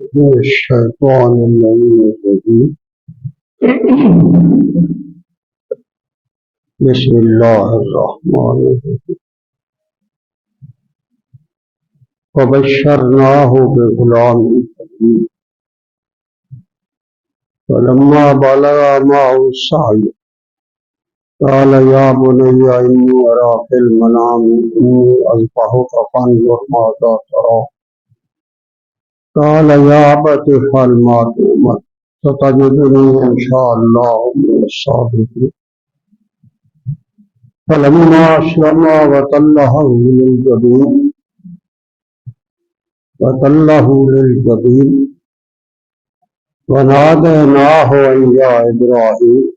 من الشيطان اللعين الرجيم. بسم الله الرحمن الرحيم. وبشرناه بغلام حليم فلما بلغ معه السعي قال يا بني إني أرى في المنام إني أذبحك فانظر ماذا ترى قال يا أبت افعل ما تؤمر ستجدني إن شاء الله من الصابرين فلما أسلما وتله للجبين وناديناه أن يا إبراهيم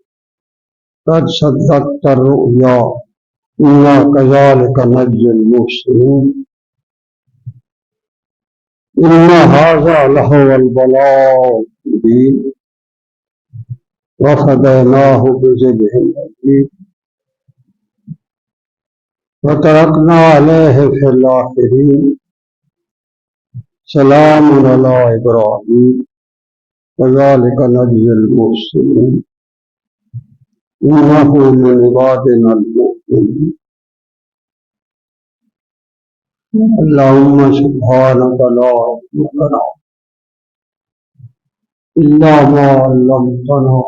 قد صدقت الرؤيا إنا كذلك نجزي المحسنين إن هذا لهو البلاء المبين وفديناه بذبح عظيم وتركنا عليه في الآخرين سلام على إبراهيم كذلك نجزي المحسنين إنه من عبادنا المؤمنين اللهم سبحانك لا علم لنا إلا ما علمتنا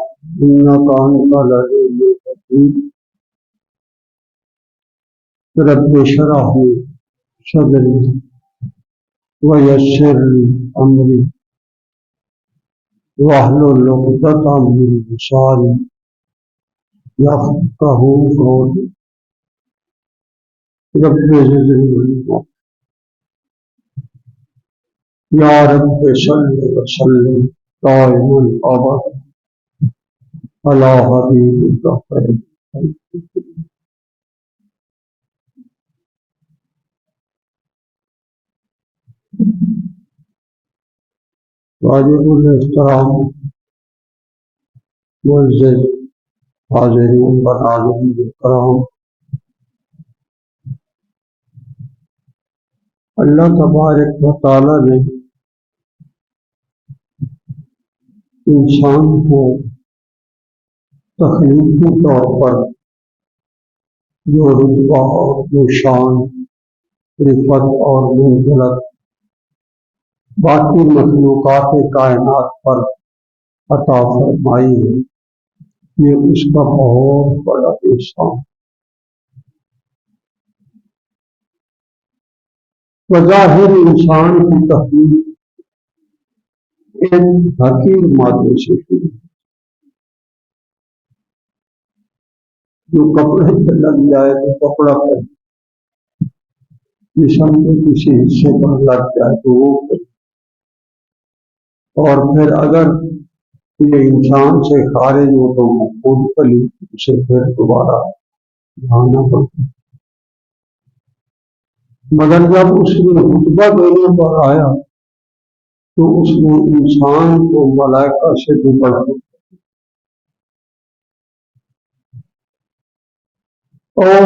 إنك أنت العليم الحكيم رب اشرح لي صدري ويسر لي أمري واحلل عقدة من لساني يفقهوا قولي رب زدني علما یا رب صل وسلم دائما ابدا على حبیبک خیر خلق. واجب الاحترام معزز حاضرین برادرین کرام، اللہ تبارک و تعالی نے انسان کو تخلیقی طور پر جو رتبہ اور جو شان، رفعت اور منزلت باقی مخلوقات کائنات پر عطا فرمائی ہے، یہ اس کا بہت بڑا احسان۔ بظاہر انسان کی تخلیق ایک حقیر مادے سے شروع، جو کپڑے پہ لگ جائے تو کپڑا پہ، جسم کے کسی حصے پر لگ جائے تو وہ پہ، اور پھر اگر یہ انسان سے خارج ہو تو خود پلی اسے پھر دوبارہ لانا پڑتا۔ مگر جب اس نے خطبہ دینے پر آیا تو اس نے انسان کو ملائکہ سے بھی بڑھ اور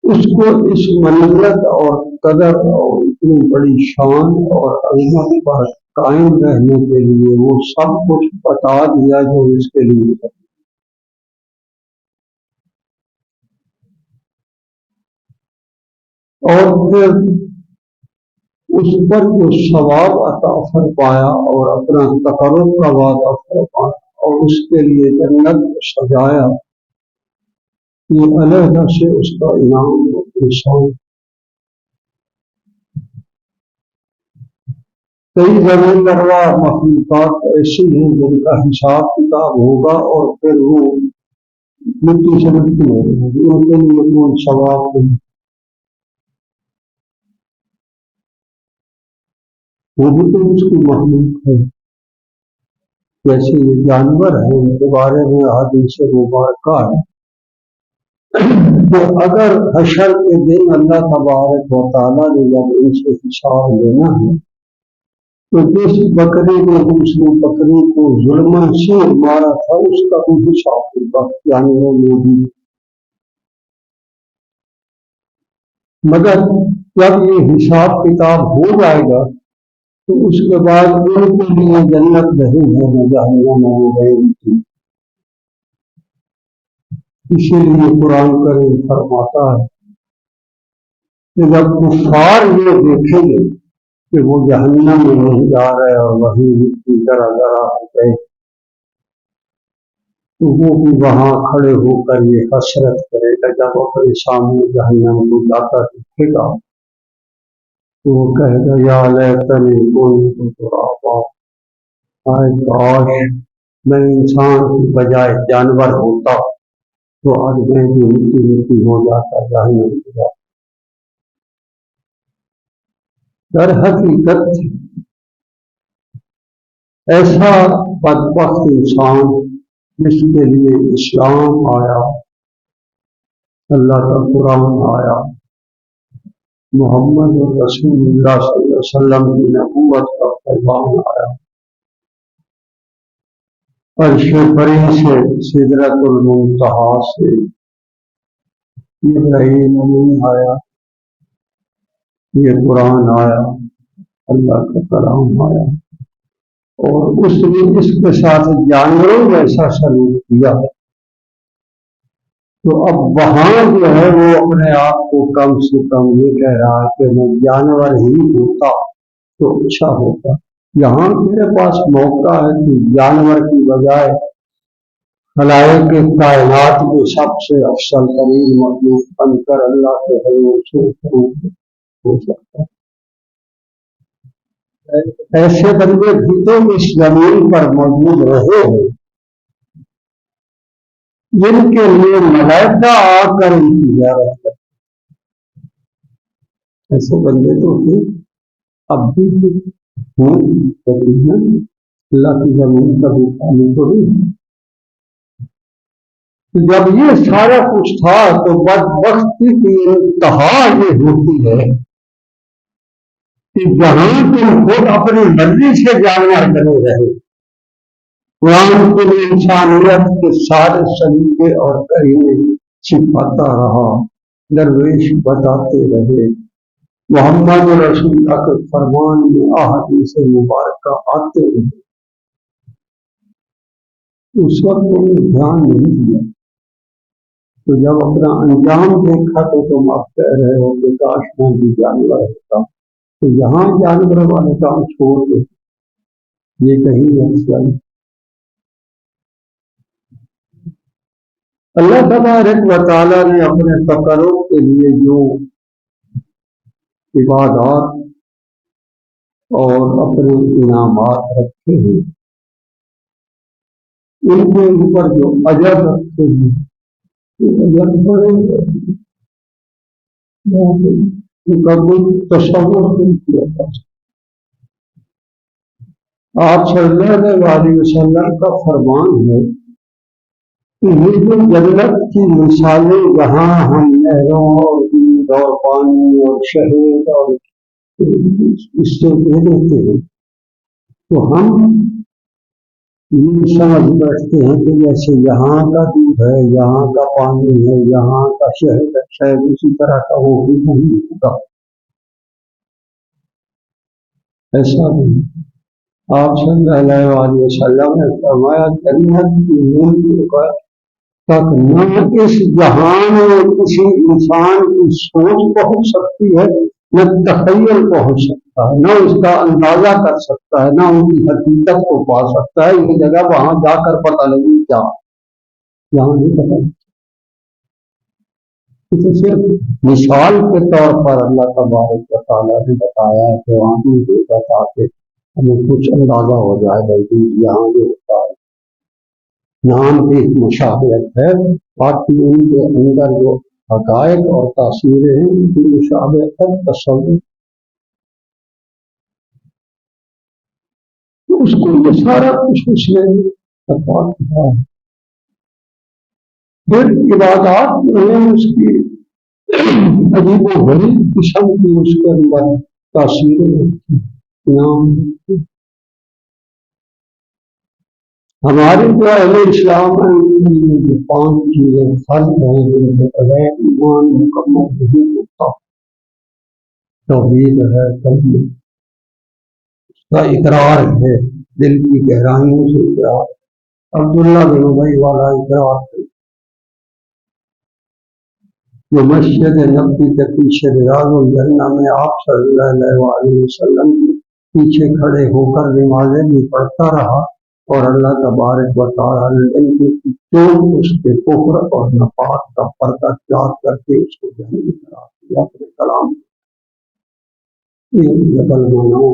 اس کو اس منزلت اور قدر اور اتنی بڑی شان اور عظمت پر قائم رہنے کے لیے وہ سب کچھ بتا دیا جو اس کے لیے ہے۔ اور پھر اس پر جو ثواب عطا فرمایا اور اپنا تقرب کا وعدہ فرمایا اور اس کے لیے جنت کو سجایا، یہ علیحدہ سے اس کا انعام و احسان۔ کئی زمین لروا مخلوقات ایسی ہیں جن کا حساب کتاب ہوگا اور پھر وہ مٹی سے مٹی ہو جائے گی، ان کے لیے کوئی ثواب نہیں، وہ بھی تو اس کی مخلوق ہے۔ جیسے یہ جانور ہیں، ان کے بارے میں حدیث مبارکہ ہے کہ اگر حشر کے دن اللہ تبارک و تعالیٰ نے جب ان سے حساب لینا ہے تو جس بکری نے دوسری بکری کو ظلمن سے مارا تھا اس کا بھی حساب ہوگا، یعنی وہ بھی۔ مگر جب یہ حساب کتاب ہو جائے گا تو اس کے بعد ان کے لیے جنت نہیں ہے نہ جہنم ہو گئی تھی. اسی لیے قرآن کریم فرماتا ہے کہ جب کفار یہ دیکھیں گے کہ وہ جہنم میں نہیں جا رہے اور وہیں کی ذرا ذرا ہو گئے تو وہ بھی وہاں کھڑے ہو کر یہ حسرت کرے گا. جب اپنے سامنے جہنم کو جا کر دیکھے گا تو وہ کہے گا یا لیتنی کنت ترابا، آئے کاش میں انسان کی بجائے جانور ہوتا تو آج میں بھی مٹی مٹی ہو جاتا جہنم میں جاتا. در حقیقت ایسا بدبخت انسان جس کے لیے اسلام آیا، اللہ کا قرآن آیا، محمد رسول اللہ صلی اللہ علیہ وسلم کی نبوت کا پیغام آیا، عرش بری سے سدرۃ المنتہا سے ابراہیم امین آیا، یہ قرآن آیا، اللہ کا کلام آیا، اور اس نے اس کے ساتھ جانوروں جیسا سلوک کیا. تو اب وہاں جو ہے وہ اپنے آپ کو کم سے کم یہ کہہ رہا ہے کہ میں جانور ہی ہوتا تو اچھا ہوتا. یہاں میرے پاس موقع ہے کہ جانور کی بجائے خلائق کے کائنات میں سب سے افضل ترین مخلوق بن کر اللہ کے حضور سے ہو سکتا ہے. ایسے بندے بھی تو اس زمین پر موجود رہے ہیں جن کے لیے ملائکہ آ کر ان کی زیارت کرتے. ایسے بندے تو تھے، اب بھی ہوں تقریباً اللہ کی زمین کا بھی پانی تو نہیں. جب یہ سارا کچھ تھا تو بدبختی کی انتہا یہ ہوتی ہے کہ جہاں تم خود اپنی مرضی سے جانور بنے رہے، قرآن کے لیے انسانیت کے سارے سلیقے اور کرینے چھپاتا رہا، درویش بتاتے رہے، محمد رسول اللہ کے فرمان میں احادیث مبارکہ آتے رہے. اس وقت تم نے دھیان نہیں دیا، تو جب اپنا انجام دیکھا تو تم اب کہہ رہے ہو کہ کاش میں بھی جانور ہوتا. تو یہاں جانور والے کام چھوڑ دے، یہ کہیں افضل. اللہ تبارک و تعالیٰ نے اپنے تقرب کے لیے جو عبادات اور اپنے انعامات رکھے ہیں، ان کے اوپر جو اجر رکھے ہیں وہ اجر بڑے مقبول تصور نہیں کیا جا سکتا. آپ صلی اللہ علیہ وسلم کا فرمان ہے کہ یہ جو جنت کی مثالیں جہاں ہم نہروں اور دودھ اور پانی اور شہد اور اس سے دے دیتے ہیں تو ہم یہ سمجھ بیٹھتے ہیں کہ جیسے یہاں کا دودھ ہے، یہاں کا پانی ہے، یہاں کا شہد ہے، شاید اسی طرح کا وہ بھی نہیں ہوگا. ایسا نہیں. آپ صلی اللہ علیہ وسلم نے فرمایا جنت کی ملک تک نہ اس جہان میں کسی انسان کی سوچ پہنچ سکتی ہے، نہ تخیل پہنچ سکتا ہے، نہ اس کا اندازہ کر سکتا ہے، نہ ان کی حقیقت کو پا سکتا ہے. یہ جگہ وہاں جا کر پتہ لگی کیا یہاں نہیں پتہ. تو صرف مثال کے طور پر اللہ تبارک و تعالیٰ نے بتایا کہ وہاں بھی دیکھا تاکہ ہمیں کچھ اندازہ ہو جائے بلکہ یہاں جو ہوتا ہے نام کی مشابہت ہے، باقی ان کے اندر جو حقائق اور تاثیریں ہیں ان کی مشابہت ہے تصور. تو اس کو یہ سارا کچھ اس نے بتا دیا. پھر عبادات میں اس کی عجیب و غریب قسم کی اس کے اندر تاثیریں نام. ہماری جو اہل اسلام ہے ان میں جو 5 چیزیں فرض ہیں جن کے بغیر ایمان مکمل نہیں ہوتا. توحید ہے، کلمہ، کا اقرار ہے، دل کی گہرائیوں سے اقرار، عبداللہ بن ابی والا اقرار ہے جو مسجد نبوی کے پیچھے ریاض الجنہ میں آپ صلی اللہ علیہ وسلم کے پیچھے کھڑے ہو کر نمازیں بھی پڑھتا رہا، اور اللہ تبارک و تعالی نے جو اس کے کفر اور نفاق کا پردہ یاد کر کے اس کو جنت قرار دیا اپنے کلام یہ جبل مانو۔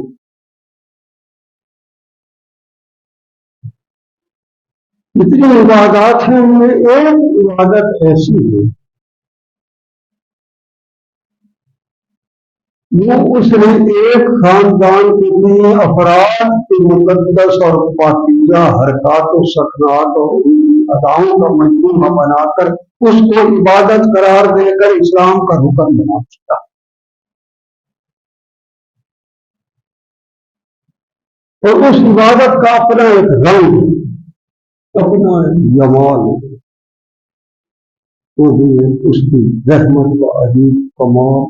جتنی عبادات ہیں ان میں ایک عبادت ایسی ہے وہ اس نے ایک خاندان کے 3 افراد کے مقدس اور پاکیزہ حرکات و سکنات اور اداؤں کا مجموعہ بنا کر اس کو عبادت قرار دے کر اسلام کا رکن بنا دیا، اور اس عبادت کا اپنا ایک رنگ، اپنا ایک جمال، وہ بھی ہے اس کی رحمت کا عجیب کمال،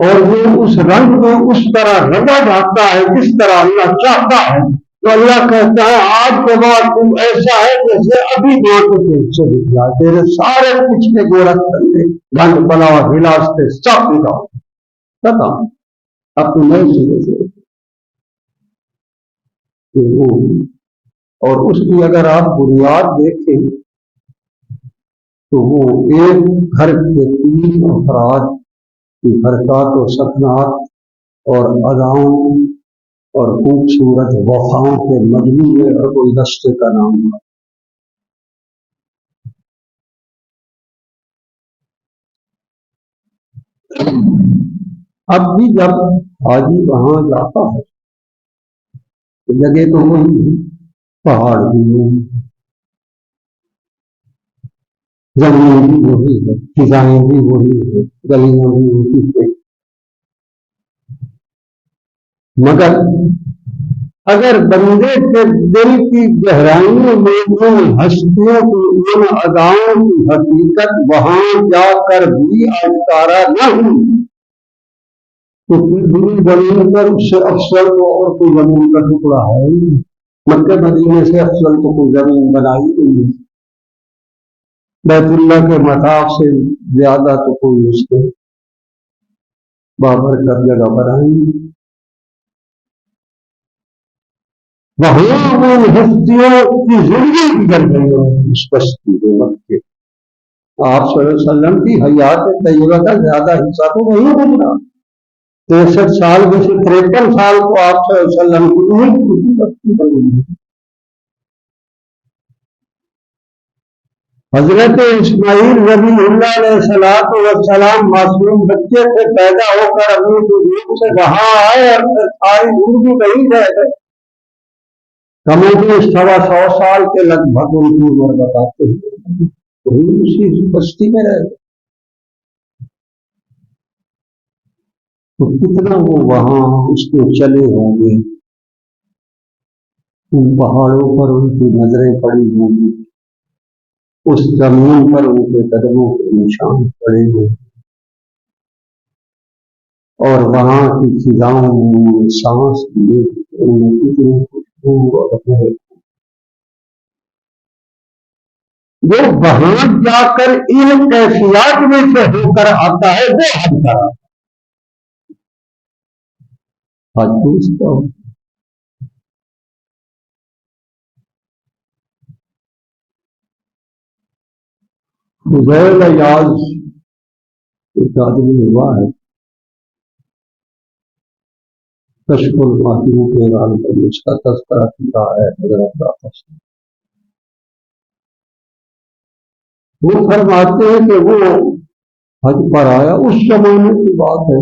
اور وہ اس رنگ میں اس طرح رنگا جاتا ہے جس طرح اللہ چاہتا ہے۔ تو اللہ کہتا ہے آج کے بعد تم ایسا ہے جیسے ابھی ماں کے سے دکھ جائے، تیرے سارے پچھلے گورکھ کرتے گند بلا ہلاستے سب نکال ختم، اب تو نئے سرے سے۔ اور اس کی اگر آپ بنیاد دیکھیں تو وہ ایک گھر کے 3 افراد کی حرکات و سکنات اور اداؤں اور خوبصورت وفاؤں کے مجموعے اور کوئی رستے کا نام ہے۔ اب بھی جب حاجی وہاں جاتا ہے تو جگہ تو وہی ہے، پہاڑ بھی وہی ہے، زمین بھی وہی ہے، فضائیں بھی وہی ہے، گلیاں بھی وہی ہے، مگر اگر بندے کے دل کی گہرائیوں میں ان ہستیوں کی ان اداؤں کی حقیقت وہاں جا کر بھی آشکارا نہ ہوئی تو پھر بھی زمین پر اس سے افضل تو اور کوئی زمین کا ٹکڑا ہے ہی نہیں۔ مکہ مدینے سے افضل تو کوئی زمین بنائی نہیں، بیت اللہ کے مطاف سے زیادہ تو کوئی اس کے بابر کا جگہ بنائی نہیں۔ وہاں ان ہستیوں کی زندگی گزر گئی اس بستی کے مکے، آپ صلی اللہ علیہ وسلم کی حیات طیبہ کا زیادہ حصہ تو نہیں گزرا، 63 سال میں سے 53 سال کو آپ صلی اللہ علیہ وسلم کی بستی بنی۔ حضرت اسماعیل رضی اللہ علیہ السلام معصوم بچے سے پیدا ہو کر اپنی بزرگ سے وہاں آئے اور پھر ساری زندگی وہیں رہ گئے، کم 100 سال کے لگ بھگ ان کی عمر بتاتے ہیں، وہی اسی بستی میں رہ گئے، تو کتنا وہ وہاں اس کو چلے ہوں گے، ان پہاڑوں پر ان کی نظریں پڑی ہوں گی، اس زمین پر ان کے قدموں کے نشان پڑے ہوئے، اور وہاں کی فضاؤں میں سانس لیے ان میں کتنی خوشبو اور مہک، جو وہاں جا کر ان کیفیات میں سے ہو کر آتا ہے وہ حج کرا حج پوچھتا ہوں۔ فضیل ایاز ایک آدمی ہوا ہے، کشف المحجوب کے نام پر اس کا تذکرہ کیا ہے حضرت داتا سے۔ وہ فرماتے ہیں کہ وہ حج پر آیا، اس زمانے کی بات ہے،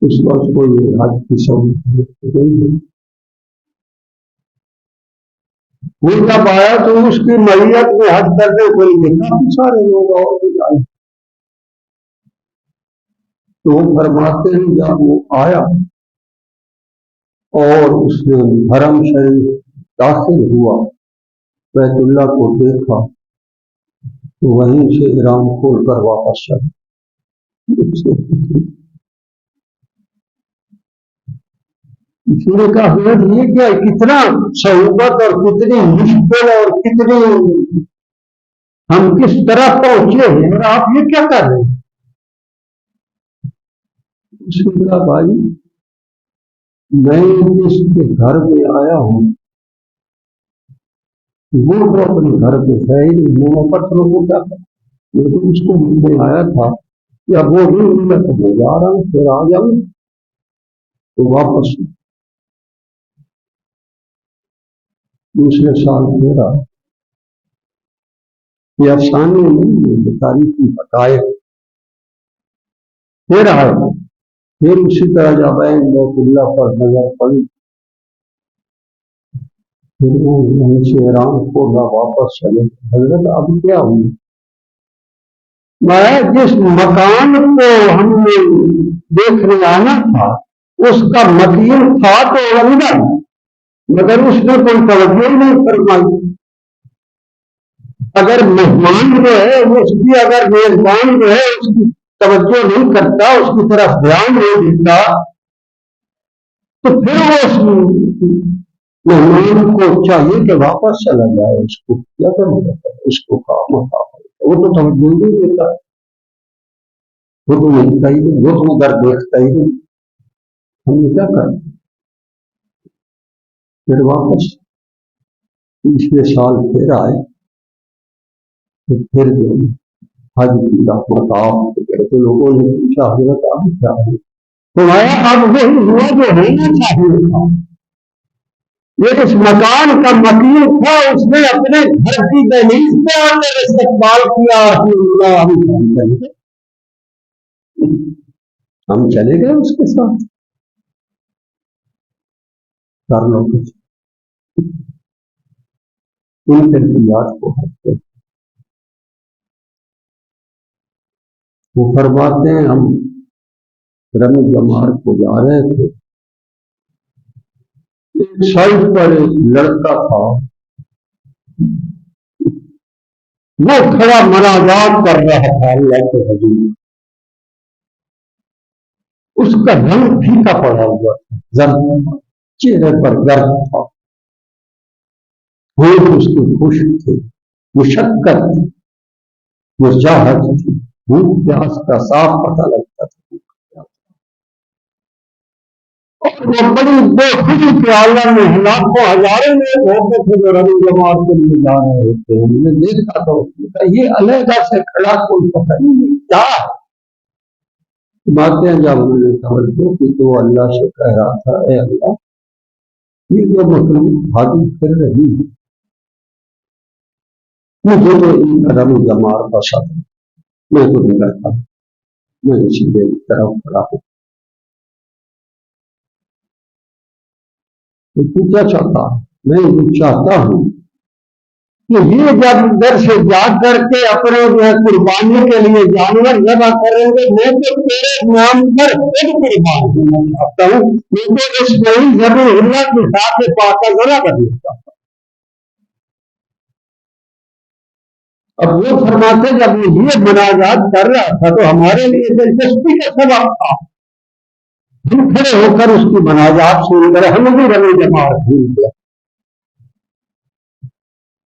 اس وقت کوئی حج کی سہولت نہیں ہے، وہ جب آیا تو اس کی میت میں حج کرنے کے لیے کافی سارے لوگ اور بھی آئے، تو وہ فرماتے ہیں جب وہ آیا اور اس نے حرم شریف داخل ہوا، بیت اللہ کو دیکھا تو وہیں سے احرام کھول کر واپس چلا، اس نے کہا حضرت یہ کیا کتنا صعوبت اور کتنی مشکل اور کتنی ہم کس طرح پہنچے ہیں اور آپ یہ کیا کر رہے ہیں؟ اس نے کہا بھائی میں جس کے گھر میں آیا ہوں وہ تو اپنے گھر پہ ہے ہی نہیں، میں پتھروں کو کیا کروں، لیکن اس کو میں آیا تھا یا وہ نہیں میں تو میں جا رہا ہوں پھر آ جاؤں تو واپس دوسرے سال پھر آ یہ افسانے نہیں یہ تاریخی حقائق پھر آئے پھر اسی طرح جب بیت اللہ پر نظر پڑی پھر وہ یہیں سے ایران کو واپس چلے حضرت اب کیا ہوئی میں جس مکان کو ہم نے دیکھنے آنا تھا اس کا مکین تھا تو اندر مگر اس نے کوئی توجہ نہیں فرمائی اگر مہمان جو ہے اس کی اگر میزبان جو ہے اس کی توجہ نہیں کرتا اس کی طرف دھیان نہیں دیتا تو پھر وہ اس مہمان کو چاہیے کہ واپس چلا جائے اس کو کیا کرنا چاہتا ہے اس کو کام وہ تو توجہ نہیں دیتا وہ تو ملتا ہی نہیں وہ تو ادھر دیکھتا ہی نہیں ہم نے کیا کرنا پھر واپس تیسرے سال پھر آئے پھر جو حج کی رحمت آپ کہتے لوگوں نے پوچھا حضرت اب کیا ہے تمہارا اب وہی ہوا جو ہونا چاہیے تھا یہ اس مکان کا مکین تھا اس نے اپنے گھر کی دہلیز پہ آ کر استقبال کیا ہم چلے گئے اس کے ساتھ کر لو کچھ ان تربیات کو ہٹتے وہ فرماتے ہیں ہم رمی جمار کو جا رہے تھے ایک سائڈ پر ایک لڑکا تھا وہ کھڑا مناجات کر رہا تھا اللہ کے حضور اس کا رنگ پھیکا پڑا ہوا تھا زرد چہرے پر گرد تھا ہوش اس کے خشک تھے مشقت تھی مرجاحت تھی بھوک پیاس کا صاف پتہ لگتا تھا وہ بڑی بے خوشی کے عالم میں لاکھوں ہزاروں لوگ ہوتے تھے جو رمی جماعت کے لیے جا رہے ہوتے ہیں ہم نے دیکھا تو یہ علیحدہ سے کھڑا کوئی پتہ نہیں کیا باتیں جب ہم نے توجہ کی تو اللہ سے کہہ رہا تھا اے اللہ یہ جو مخلوق بھاگی پھر رہی ہے مجھے تو ان کا رمی جماعت پسند میں تو نہیں رہتا میں اسی کے طرف کھڑا ہوں تو کیا چاہتا میں یہ چاہتا ہوں کہ یہ جب در سے جا کر کے اپنے جو ہے قربانی کے لیے جانور ذبح کریں گے میں تو تیرے نام پر خود قربان ہونا چاہتا ہوں میں تو اس نئی ذبح اللہ کے ساتھ پاکا ذرا کرنا چاہتا ہوں اب وہ فرماتے جب یہ مناجات کر رہا تھا تو ہمارے لیے دلچسپی کا سبب تھا ہم کھڑے ہو کر اس کی مناجات سن کر ہم بھی رمی جماعت بھول گیا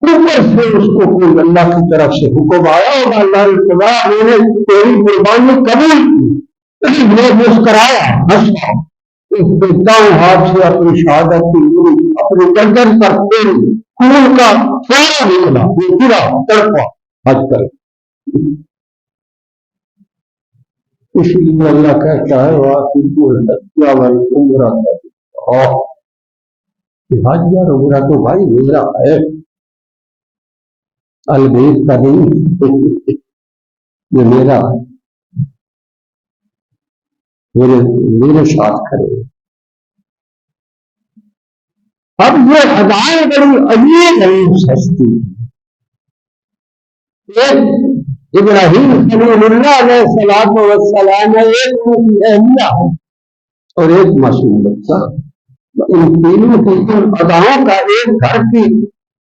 اوپر سے اس کو کوئی اللہ کی طرف سے حکم آیا ہوگا اللہ نے میں نے تیری قربانی قبول کی میں مسکرایا ہنسا داؤں ہاتھ سے اپنی شہادت کی انگلی اپنی گردن پر پھیری خون کا فورا نکلا وہ گرا تڑپا حج کر اس لیے اللہ کہتا ہے حج یا عمرہ تو بھائی میرا ہے البیت کا نہیں یہ میرا میرے ساتھ کھڑے اب یہ ادائیں بڑی عجیب عجیب سستی ابراہیم خلیل اللہ علیہ الصلوۃ والسلام ایک ان کی اہلیہ اور ایک معصوم بچہ ان تینوں کی ان اداؤں کا ایک گھر کی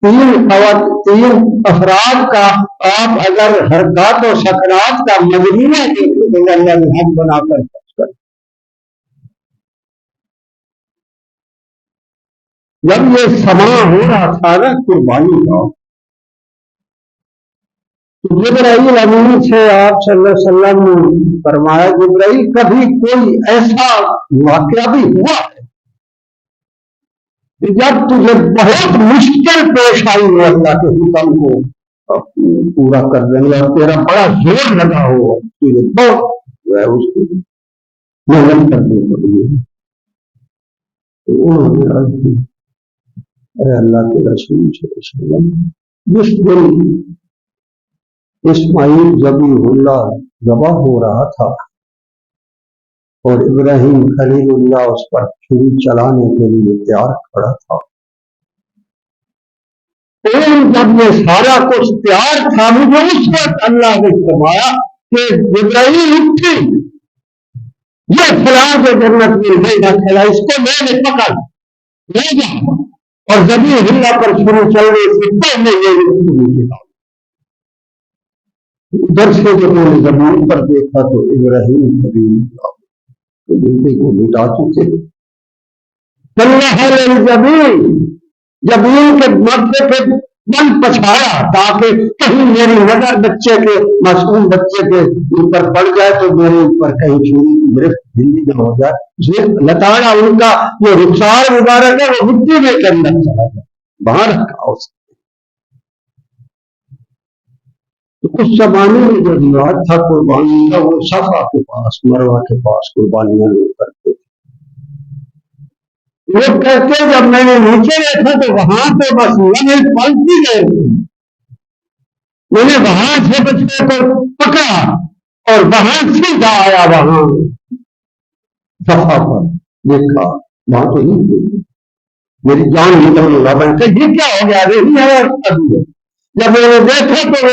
تین افراد کا آپ اگر حرکات و سکنات کا مجموعہ دیکھیں تو اللہ نے حج بنا کر جب یہ سما ہو رہا تھا نا قربانی کا، تو جبرائیل امین سے آپ صلی اللہ علیہ وسلم نے فرمایا جبرائیل کبھی کوئی ایسا واقعہ بھی ہوا ہے کہ جب تجھے بہت مشکل پیش آئی ہے اللہ کے حکم کو پورا کر دینے اور تیرا بڑا زور لگا ہو، تجھے بہت جو ہے اس کی محنت کرنی پڑی ہے، تو انہوں نے عرض کی اے اللہ کے رسول صلی اللہ علیہ وسلم، جس دن اسماعیل ذبیح اللہ ذبح ہو رہا تھا اور ابراہیم خلیل اللہ اس پر چھری چلانے کے لیے تیار کھڑا تھا، جب یہ سارا کچھ تیار تھا، مجھے اس وقت اللہ نے فرمایا کہ ابراہیم اٹھی، یہ فلاں کے جنت میں نہیں نہ کھلا، اس کو میں نے پکڑ لے جا، اور ذبیح اللہ پر چھری چلنے سے پہلے یہ نیچے ڈال۔ ادھر سے جب میں نے زمین پر دیکھا تو ابراہیم خلیل اللہ تو بیٹے کو مٹا چکے، جبین کے مدد پہ بن پچھایا تاکہ کہیں میری نظر بچے کے معصوم بچے کے اوپر پڑ جائے تو میرے اوپر کہیں چھری کی گرفت ڈھیلی نہ ہو جائے، لتاڑا ان کا جو رخسار مبارک ہے وہ مٹی میں کے اندر چلا جائے، باہر رکھا اس تو اس زمانے میں جو رواج تھا قربانی کا، وہ صفا کے پاس مروہ کے پاس قربانیاں لوگ کرتے تھے۔ وہ کہتے جب میں نے نیچے دیکھا تو وہاں پہ بس لمحے پلتی گئے، میں نے وہاں سے بچے کو پکڑا اور وہاں سیدھا آیا، وہاں صفا پر دیکھا، وہاں تو نہیں دیکھی، میری جان نکلنے لگا، میں کہ یہ کیا ہو گیا، نہیں ہے اور ابھی ہے۔ جب میں نے دیکھا تو وہ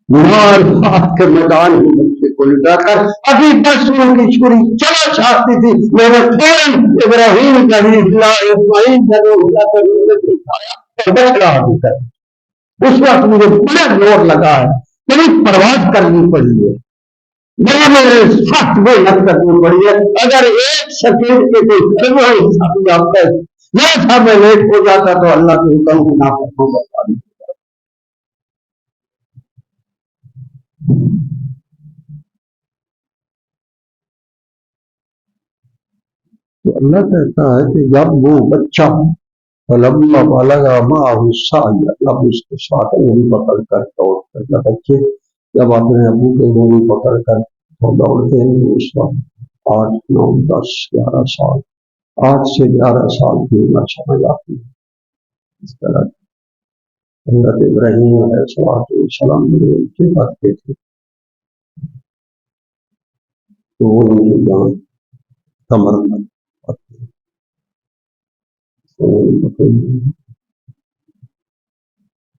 وہاں کے میدان میں بچے کو لٹا کر ابھی بس ان کی چھری چلا چاہتی تھی، میں نے فوراً ابراہیم خلیل اللہ اسماعیل ذبیح اللہ پر دکھایا اور بچڑا بھی کر۔ اس وقت مجھے بڑا زور لگا ہے، بڑی پرواز کرنی پڑی ہے، میرے سخت محنت کرنی پڑی ہے، اگر ایک سیکنڈ کے کوئی آپ تھا میں لیٹ ہو جاتا تو اللہ کے حکم کی نافرمانی بتا دی۔ تو اللہ کہتا ہے کہ جب وہ بچہ فلما بلغ معه السعي، اب اس کے ساتھ انگلی پکڑ کر دوڑ کر، بچے جب اپنے ابو کے انگلی پکڑ کر دوڑتے ہیں اس وقت 8 9 10 11 سال 8 سے 11 سال کی عمر سمجھ آتی ہے۔ اس طرح حضرت ابراہیم علیہ السلام بڑے اونچے کرتے تھے تو وہ ان کی جان کمر میں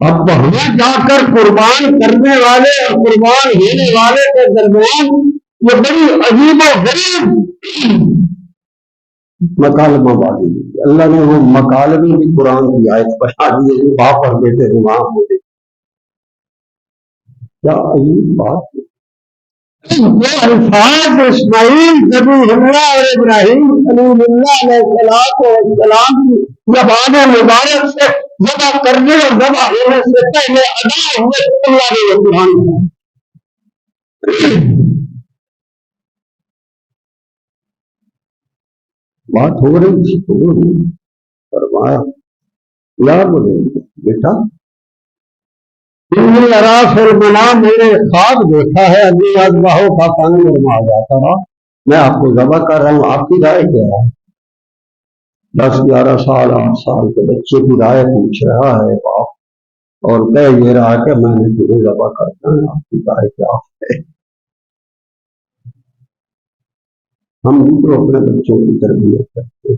اب وہاں جا کر قربان کرنے والے اور قربان ہونے والے کے درمیان یہ بڑی عجیب و غریب مکالمہ بازی، اللہ نے وہ مکالمے بھی قرآن کی آیت بتا دی ہے، وہاں پر بیٹے تھے وہاں ہوتے، کیا عجیب بات ہے۔ وہ الفاظ اسماعیل ذبیح اللہ اور ابراہیم خلیل اللہ علیہ السلام کی زبان مبارک سے ذبح کرنے اور ذبح ہونے سے پہلے ادا ہوئے، اللہ نے یہ قرآن بات ہو رہی تھی تو فرمایا لا بولے بیٹا میں نے خواب دیکھا ہے، ابھی اذبحہ کا پانی گرما جاتا رہا، میں آپ کو ذبح کر رہا ہوں، آپ کی رائے کیا ہے؟ 10 11 سال 8 سال کے بچے کی رائے پوچھ رہا ہے باپ، اور کہہ یہ رہا کہ میں نے تجھے ذبح کرنا ہے، آپ کی رائے کیا ہے؟ ہم بھی تو اپنے بچوں کی تربیت کرتے،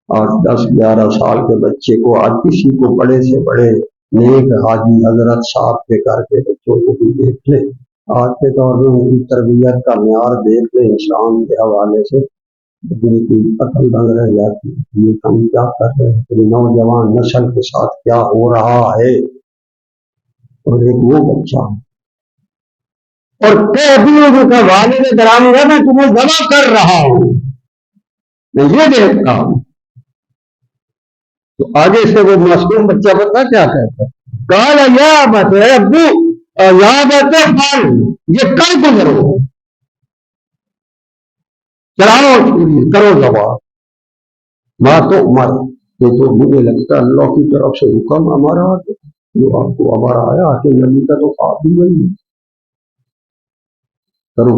8 10 11 سال کے بچے کو آج کسی کو بڑے سے بڑے نیک حاجی حضرت صاحب کے گھر کے بچوں کو بھی دیکھ لے، آج کے دور میں ان کی تربیت کا معیار دیکھ لے، اسلام کے حوالے سے ان کی عقل دنگ رہ جاتی ہے، یہ ہم کیا کر رہے ہیں، نوجوان نسل کے ساتھ کیا ہو رہا ہے۔ اور ایک وہ بچہ اور کہہ دیا کہ والد گرامی ہے میں تمہیں ذبح کر رہا ہوں، میں یہ دیکھتا ہوں. تو آگے سے وہ معصوم بچہ پتا کیا کہتا ہے؟ کالا یا بت ابو یا بت پال، یہ کل گزرو، چلاؤ چھری، کرو جواب. ماں تو عمر، یہ تو مجھے لگتا ہے اللہ کی طرف سے حکم ہمارا جو آپ کو ہمارا آیا کہ نبی کا تو خواب بھی وہی ہے، کرو.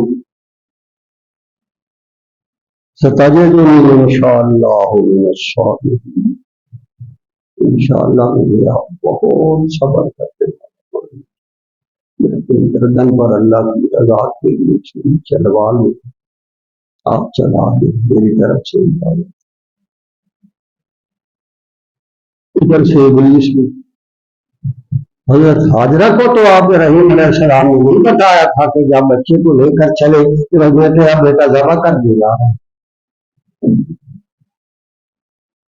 ستجدنی انشاءاللہ من الصابرین، انشاءاللہ مجھے آپ بہت صبر کرتے ہیں، میں اپنی گردن پر اللہ کی رضا کے لیے چھری چلوا لوں، آپ چلا دیں میری طرف سے اجازت. ادھر سے ابلیس میں حضرت حاجرہ کو تو آپ رحیم علیہ السلام نے نہیں بتایا تھا کہ جب بچے کو لے کر چلے کہ میں تیرا بیٹا ذبح کر دے گا.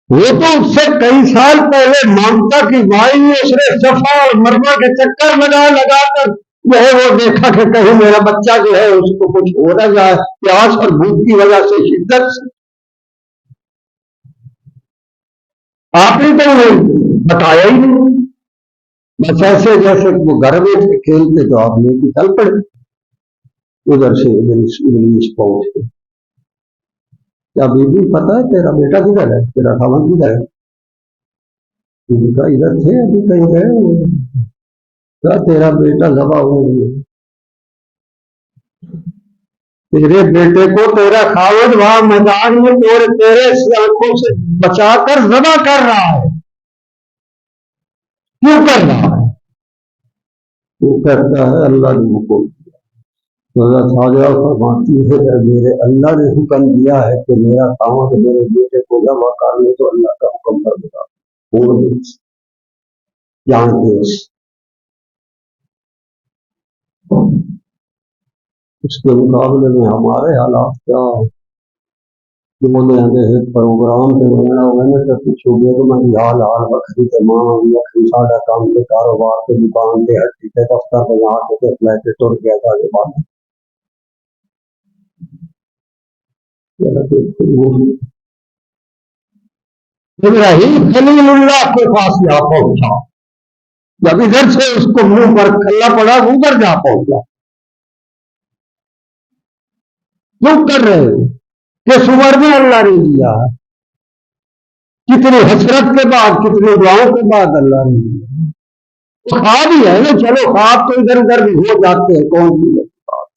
وہ تو اس سے کئی سال پہلے مامتا کی مائی نے اس نے صفا اور مروا کے چکر لگا کر جو ہے وہ دیکھا کہ کہیں میرا بچہ جو ہے اس کو کچھ ہو نہ جائے، پیاس اور بھوک کی وجہ سے شدت سے. آپ نے تو بتایا ہی نہیں، بس ایسے جیسے وہ گھر میں تھے کھیلتے تو آپ نے چل پڑے. ادھر سے ابلیس پہنچ گئے. کیا بیوی پتا ہے تیرا بیٹا کدھر ہے، تیرا خاوند کدھر ہے؟ ادھر تھے ابھی کہیں گئے. کیا تیرا بیٹا ذبح ہو گیا، تیرے بیٹے کو تیرا خاوند وہاں میدان میں تیرے آنکھوں سے بچا کر ذبح کر رہا ہے. کیوں کر رہا ہے؟ وہ کہتا ہے اللہ نے حکم دیا. حضرت حاجرہ فرماتی ہے میرے اللہ نے حکم دیا ہے کہ میرا خاوند میرے بیٹے کو ذبح کر لے تو اللہ کا حکم پر بتا جانتے اس کے مقابلے میں ہمارے حالات کیا پروگرام پہ بننا ہوگا تو پوچھو گے تو میں حال بکری تمام بکری ساڑھا کام کے کاروبار کے دکان پہ ہٹی کے دفتر پہ جا کے فلیٹ ٹر گیا تھا کے بعد ابراہیم خلیل اللہ کے پاس جا پہنچا. جب ادھر سے اس کو منہ پر کھلا پڑا ادھر جا پہنچا. کیوں کر رہے ہو؟ کس عمر میں اللہ نے دیا، کتنی حسرت کے بعد کتنی دعاؤں کے بعد اللہ نے دیا. تو خواب ہی ہے نا، چلو خواب تو ادھر ادھر بھی ہو جاتے ہیں، کون سی بات.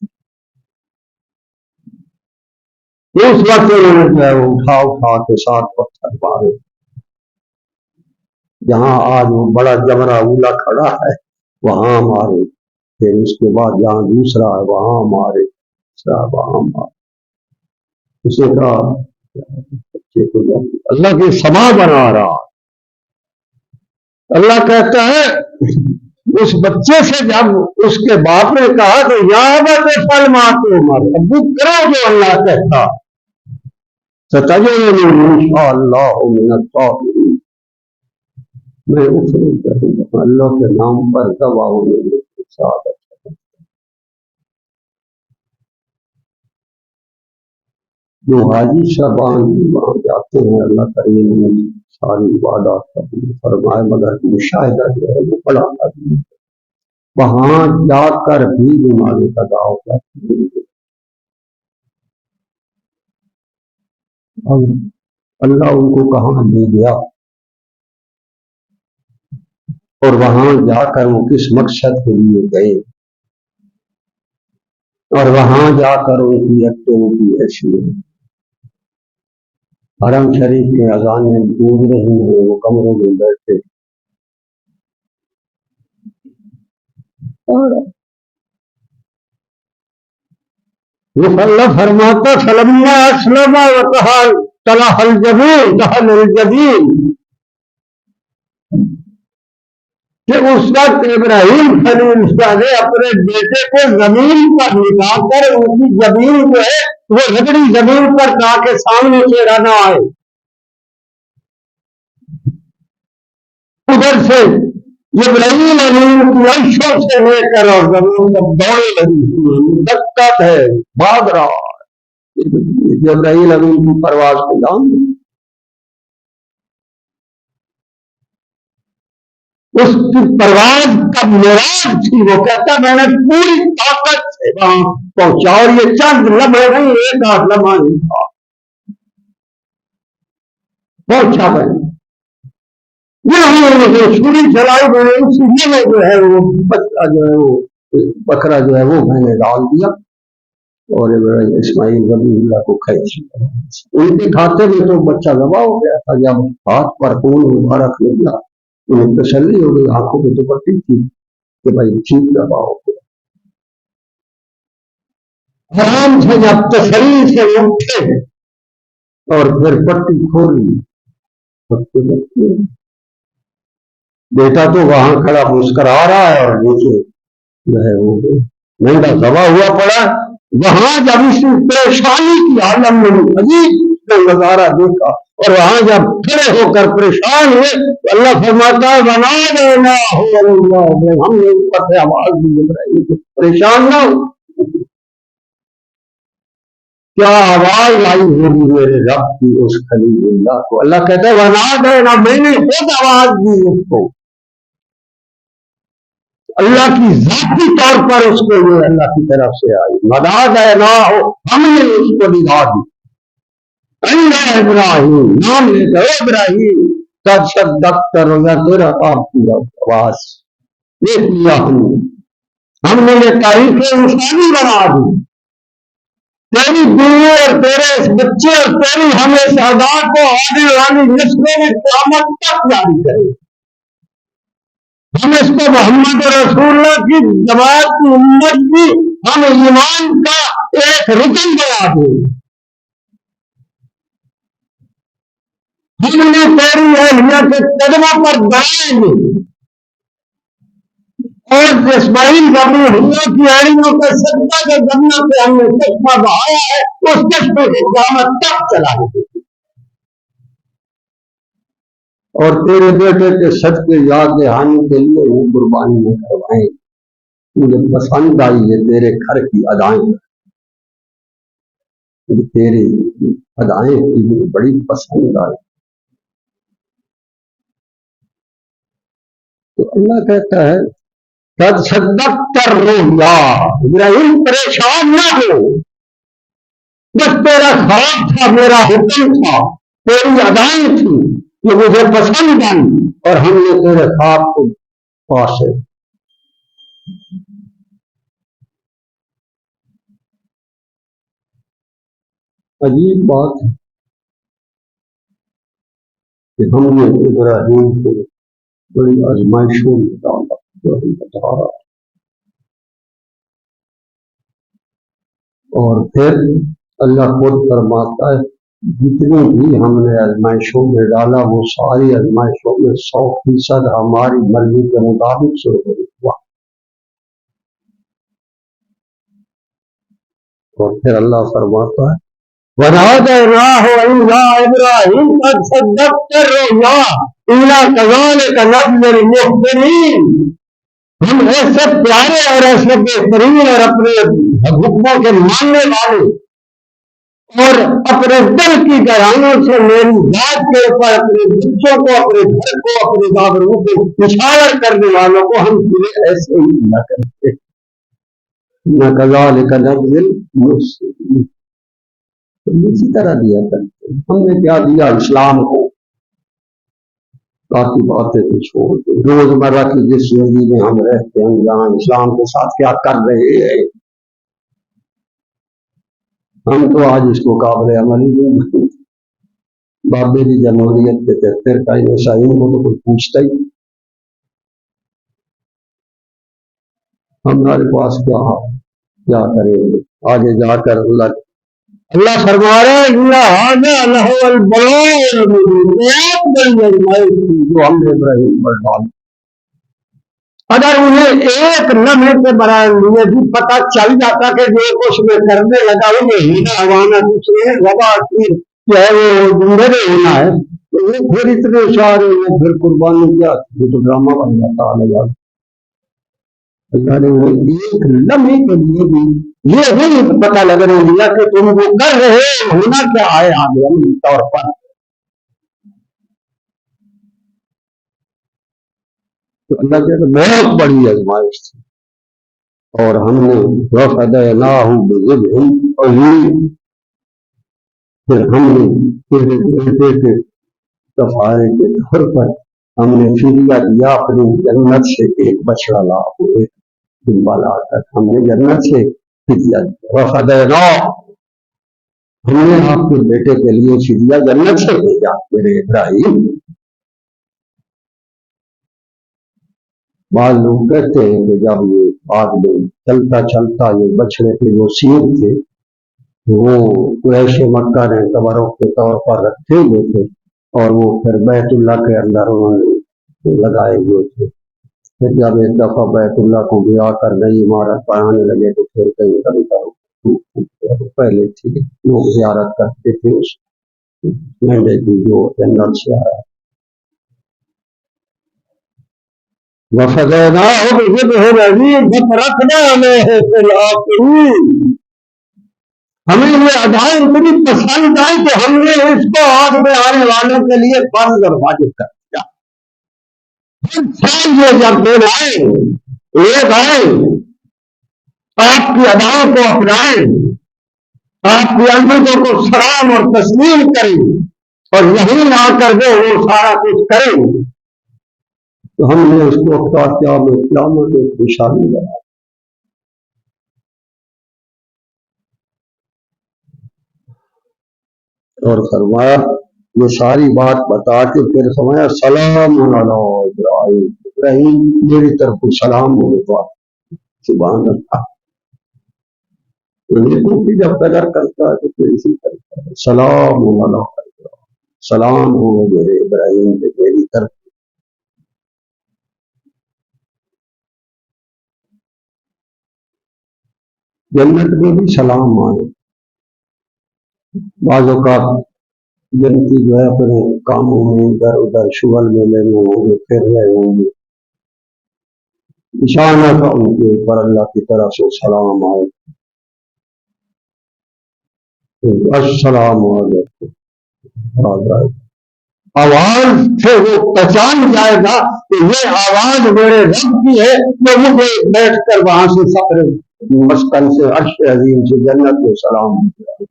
اس وقت انہوں نے جو ہے وہ اٹھا کے ساتھ پتھر مارے. جہاں آج وہ بڑا جمرہ اولا کھڑا ہے وہاں مارے، پھر اس کے بعد جہاں دوسرا ہے وہاں مارے، تیسرا وہاں مارے. اسے کہا بچے کو اللہ کی سما بنا رہا. اللہ کہتا ہے اس بچے سے جب اس کے باپ نے کہا کہ یا پھل ماتے عمر، ابو کرو جو اللہ کہتا، ستجدنی انشاءاللہ من الصابرین، میں افراد کروں گا اللہ کے نام پر گواہ ہونے کے ساتھ. جو حاجی صاحبان وہاں جاتے ہیں اللہ کریم نے ساری عبادات قبول فرمائے، مگر مشاہدہ جو ہے وہ بڑا عظیم ہے. وہاں جا کر بھی بیماری کا دعو کرتے ہیں. اللہ ان کو کہاں لے گیا اور وہاں جا کر وہ کس مقصد کے لیے گئے، اور وہاں جا کر ان کی ایکٹیویٹی ایسی ہے. حرم شریف کے اذانیں گونج رہی ہیں، وہ کمروں میں بیٹھے. اور اللہ فرماتا فلما اسلم وتلہ الجبین کہ اس وقت ابراہیم خلیل اللہ نے اپنے بیٹے کو زمین پر نکال کر ان کی زمین جو ہے وہ رگڑی زمین پر جا کے سامنے سے رہنا آئے. ادھر سے ابراہیم امین کی عرشوں سے لے کر اور زمین پر دوڑے لگی، دقت ہے، بھاگ رہا. جبرائیل امین کی پرواز کو جان اس کی پرواز کا معراج تھی. وہ کہتا میں نے پوری طاقت سے وہاں پہنچا اور یہ چند لمحے نہیں ایک آدھ لمحہ نہیں تھا. پہنچا میں یہ چھری چلائی میں نے اسی میں جو ہے وہ بچہ جو ہے وہ بکرا جو ہے وہ میں نے ڈال دیا اور اسماعیل ولی اللہ کو کھینچ لیا. ان کے کھاتے میں تو بچہ ذبح ہو گیا تھا. جب ہاتھ پر خون مبارک نکلا انہیں تسلی ہو گئی, آنکھوں پہ تو پٹی تھی کہ بھائی ٹھیک ذبح ہو گیا. آرام سے جب تسلی سے اٹھے اور پھر پٹی کھولی بیٹا تو وہاں کھڑا مسکرا رہا ہے اور نیچے جو ہے وہ مہنگا ذبح ہوا پڑا. وہاں جب اس پریشانی کی عالم میں عجیب نظارہ دیکھا اور وہاں جب کھڑے ہو کر پریشان ہوئے تو اللہ فرماتا ہے بنا دینا ہو, ہم نے اوپر سے آواز دی پریشان نہ ہو. کیا آواز آئی ہوگی میرے رب کی اس خلیل اللہ کو. اللہ کہتا ہے بنا دینا, میں نے خود آواز دی اس کو. اللہ کی ذاتی طور پر اس کو یہ اللہ کی طرف سے آئی. بنا دینا ہو, ہم نے اس کو دکھا دی. اللہ ابراہیم نام لے کر ابراہیم قد صدقت رؤیا, تیرا کام کیا آواز دیکھ لیا ہم نے یہ تاریخ انسانی بنا دی. تیری بیوی اور تیرے بچے اور تیری ہمیں سردار کو آنے والی نسلوں میں قیامت تک جاری کرے. ہم اس کو محمد رسول اللہ کی جماعت کی امت کی ہم ایمان کا ایک رکن بنا دیں. ہم نے تیری اہلیہ کے قدموں پر بڑھائیں گے اور اسماعیل ابن اللہ کی اہلیوں کے صدقہ کے ذریعے سے ہم نے چشمہ بہایا ہے, اس چشمے سے قیامت تک چلائیں گے. اور تیرے بیٹے کے صدقے یاد دہانی کے لیے وہ قربانی میں کروائیں. مجھے پسند آئی ہے تیرے گھر کی ادائیں, تیری ادائیں کی مجھے بڑی پسند آئی. تو اللہ کہتا ہے قد صدقت الرؤیا, ابراہیم پریشان نہ ہو, بس تیرا خواب تھا, میرا حکم تھا, تیری ادائیں تھی یہ مجھے پسند آئی اور ہم نے تیرے خواب کو پاس ہے. عجیب بات ہے کہ ہم نے ابراہیم کو بڑی آزمائشوں میں ڈالا جو ہم بتا رہا, اور پھر اللہ خود فرماتا ہے جتنی بھی ہم نے آزمائشوں میں ڈالا وہ ساری آزمائشوں میں 100% ہماری مرضی کے مطابق سے ہوا. اور پھر اللہ فرماتا ہے وَنَادَيْنَاهُ إِلَّا إِبْرَاهِيمَ قَدْ صَدَّقْتَ الرُّؤْيَا إِنَّا كَذَلِكَ نَجْزِي الْمُحْسِنِينَ. ہم ایسے پیارے اور ایسے بہترین اور اپنے حکموں کے ماننے والے اور اپنے دل کی گہرائیوں سے میری ذات کے اوپر اپنے بچوں کو, اپنے گھر کو, اپنے بابروں کو نشاور کرنے والوں کو ہم پورے ایسے ہی نہ کرتے. نہ كذلك نجزي المحسنين, اسی طرح دیا کرتے. ہم نے کیا دیا اسلام کو, باقی باتیں تو چھوڑ دیں. روزمرہ کی جس زندگی میں ہم رہتے ہیں جہاں اسلام کے ساتھ کیا کر رہے ہیں, ہم تو آج اس کو قابل عمل ہی نہیں. بابے کی جمہوریت کے 73 کا عیسائیوں کو تو کوئی پوچھتا ہی. ہمارے پاس کیا کریں گے آگے جا کر. اللہ فرما رہے جو ہم نے ابراہیم پر ڈال. اگر انہیں ایک لمحے کے برائے لیے بھی پتہ چل جاتا کہ جو کچھ میں کرنے لگا انہیں ہینا ہوانا دوسرے وبا جو ہے وہ میرے ہونا ہے تو وہ پھر اتنے سارے پھر قربانی کیا یہ تو ڈرامہ بن جاتا. اللہ نے وہ ایک لمحے کے لیے بھی یہ نہیں پتہ لگنے دیا کہ تم وہ کر رہے ہو، ہونا کیا ہے آگے عملی طور پر. تو اللہ کہتے بہت بڑی آزمائش تھی، اور ہم نے وَفَدَيْنَاهُ بِذِبْحٍ عَظِيمٍ، پھر ہم نے تیرے بیٹے کے کفارے کے طور پر ہم نے فدیہ دیا، اپنی جنت سے ایک بچڑا لا کے، ایک دمبا لا کر ہم نے جنت سے فدیہ دیا. وَفَدَيْنَاهُ، ہم نے آپ کے بیٹے کے لیے فدیہ جنت سے بھیجا میرے ابراہیم. بعض لوگ کہتے ہیں کہ جب یہ بعد میں چلتا چلتا یہ بچڑے کے جو سیر تھے وہ قریش مکہ نے تبرک کے طور پر رکھے ہوئے تھے، اور وہ پھر بیت اللہ کے اندر انہوں نے لگائے ہوئے تھے. پھر جب ایک دفعہ بیت اللہ کو گرا کر نئی عمارت بنانے لگے تو پھر کہیں کبھی پہلے تھی لوگ زیارت کرتے تھے اس مہنگے کی جو جنت سے آیا. وَفَدَيْنَاهُ بِذِبْحٍ عَظِيمٍ فَتَرَكْنَا عَلَيْهِ فِي الْآخِرِينَ. ہمیں یہ ادائیں اتنی پسند آئی کہ ہم نے اس کو آج میں آنے والوں کے لیے فرض اور واجب کر دیا. ہر سال یہ جب دن آئے ایک آئے، آپ کی ادائوں کو اپنائیں، آپ کی عظمتوں کو سلام اور تسلیم کریں، اور یہیں آ کر جو وہ سارا کچھ کریں، تو ہم نے اس کو قیامت ایک نشانی بنایا. اور فرمایا یہ ساری بات بتا کے پھر فرمایا سلام علی ابراہیم، ابراہیم میری طرف سلام ہونے کو. سبحان اللہ. نیکوں کی جب قدر کرتا ہے تو پھر اسی طرح سلام علی ابراہیم، سلام ہو میرے ابراہیم کے میری طرف. جنت میں بھی سلام آئے. بعض اوقات جنتی جو ہے اپنے کاموں میں ادھر ادھر شغل میں لینے ہوں گے، پھر رہے ہوں گے، نشانہ تھا ان کے اوپر اللہ کی طرف سے سلام آئے، السلام علیکم آ جائے. آواز سے وہ پہچان جائے گا کہ یہ آواز میرے رب کی ہے، تو مجھے بیٹھ کر وہاں سے سفر مسکن سے عرش عظیم سے جنت میں سلام ہو.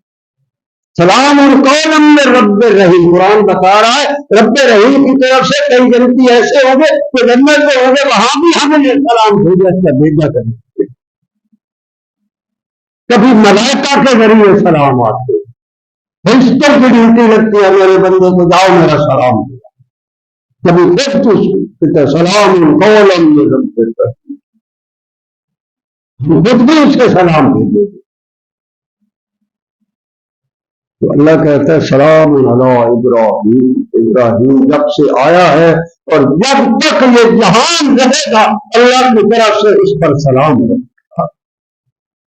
سلام قولا من رب الرحیم. قرآن بتا رہا ہے رب رحیم کی طرف سے کئی جنتی ایسے ہوں گے کہ جنت میں ہوں گے، وہاں بھی ہم نے سلام بھیجا کریں. کبھی ملائکہ کے ذریعے سلام آتے، فرشتوں کی ڈیوٹی لگتی ہے میرے بندے کو جاؤ میرا سلام دیا. کبھی پھر سلام قولا من رب الرحیم، خود بھی اس کے سلام بھیجے گے. تو اللہ کہتا ہے سلام علی ابراہیم، ابراہیم جب سے آیا ہے اور جب تک یہ جہان رہے گا اللہ کی طرف سے اس پر سلام ہے.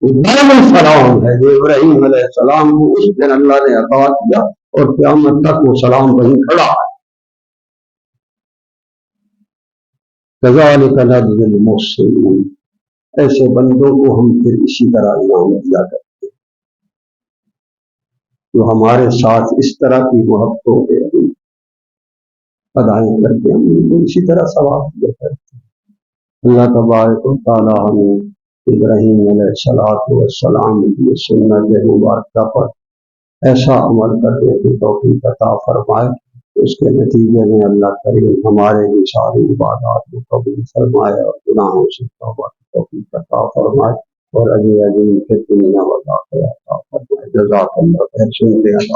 سلام ہے جو ابراہیم علیہ السلام کو اس دن اللہ نے عطا کیا، اور قیامت تک وہ سلام وہیں کھڑا ہے. کذالک نجزی المحسنین، ایسے بندوں کو ہم پھر اسی طرح انعام دیا کرتے جو ہمارے ساتھ اس طرح کی محبتوں کے ادائیں کرتے ہیں، ہم کو اسی طرح ثواب دیا کرتے ہیں. اللہ تبارک و تعالیٰ ہمیں ابراہیم علیہ السلام کی سنت مبارکہ پر ایسا عمل کرنے کی توفیق عطا فرمائے، اس کے نتیجے میں اللہ کریم ہمارے بھی ساری عبادات کو قبول فرمائے اور گناہوں سے توبہ کی توفیق عطا فرمائے، اور عظیم عظیم کے دنیا وغیرہ عطا فرمائے. جزاک اللہ خیر. سنتے ہیں